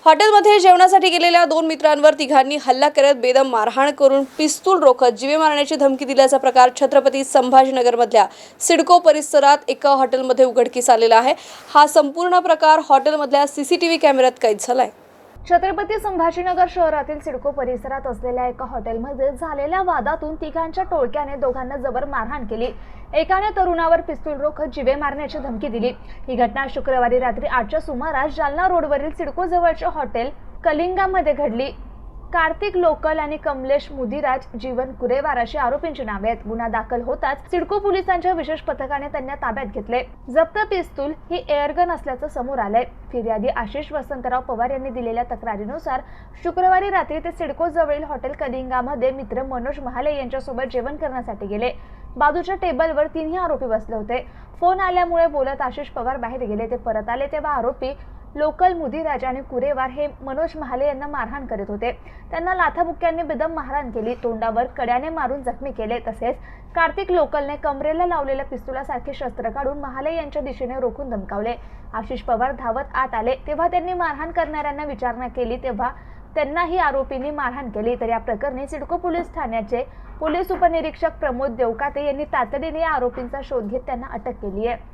हॉटेलमध्ये जेवणासाठी गेलेल्या दोन मित्रांवर तिघांनी हल्ला करत बेदम मारहाण करून पिस्तूल रोखत जीवे मारण्याची धमकी दिल्याचा प्रकार छत्रपती संभाजीनगरमधल्या सिडको परिसरात एका हॉटेलमध्ये उघडकीस आलेला आहे। हा संपूर्ण प्रकार हॉटेलमधल्या सीसीटीव्ही कॅमेऱ्यात कैद झालाय। छत्रपती संभाजीनगर शहरातील सिडको परिसरात असलेल्या एका हॉटेलमध्ये झालेल्या वादातून तिघांच्या टोळक्याने दोघांना जबर मारहाण केली। एकाने तरुणावर पिस्तूल रोखत जीवे मारण्याची धमकी दिली। ही घटना शुक्रवारी रात्री 8च्या सुमारास जालना रोडवरील सिडको जवळच्या हॉटेल कलिंगामध्ये घडली। कार्तिक लोकल आणि कमलेश मुदिराज जीवन कुरेवार अशी आरोपींची नावे आहेत। गुन्हा दाखल होताच सिडको पोलिसांच्या विशेष पथकाने त्यांना ताब्यात घेतले। जप्त पिस्तूल ही एअरगन असल्याचं समोर आलंय। फिर्यादी आशिष वसंतराव पवार यांनी दिलेल्या तक्रारीनुसार शुक्रवारी रात्री ते सिडको जवळील हॉटेल कलिंगामध्ये मित्र मनोज महाले यांच्यासोबत जेवण करण्यासाठी गेले। बाजूच्या टेबलवर तीनही आरोपी बसले होते। फोन आल्यामुळे बोलत आशिष पवार बाहेर गेले। ते परत आले तेव्हा आरोपी लोकल मुदिराज आणि कुरेवार हे मनोज महाले यांना मारहाण करीत होते। त्यांना लाथाबुक्क्यांनी बेदम मारहाण केली, तोंडावर कड्याने मारून जखमी केले। तसेच कार्तिक लोकलने कमरेला लावलेल्या पिस्तुलासारखे शस्त्र काढून महाले यांच्या दिशेने रोखून धमकावले। आशिष पवार धावत आत आले तेव्हा त्यांनी मारहाण करणाऱ्यांना विचारणा केली तेव्हा त्यांनाही आरोपींनी मारहाण केली। तर या प्रकरणी सिडको पोलीस ठाण्याचे पोलीस उपनिरीक्षक प्रमोद देवकाते यांनी तातडीने या आरोपींचा शोध घेत त्यांना अटक केली आहे।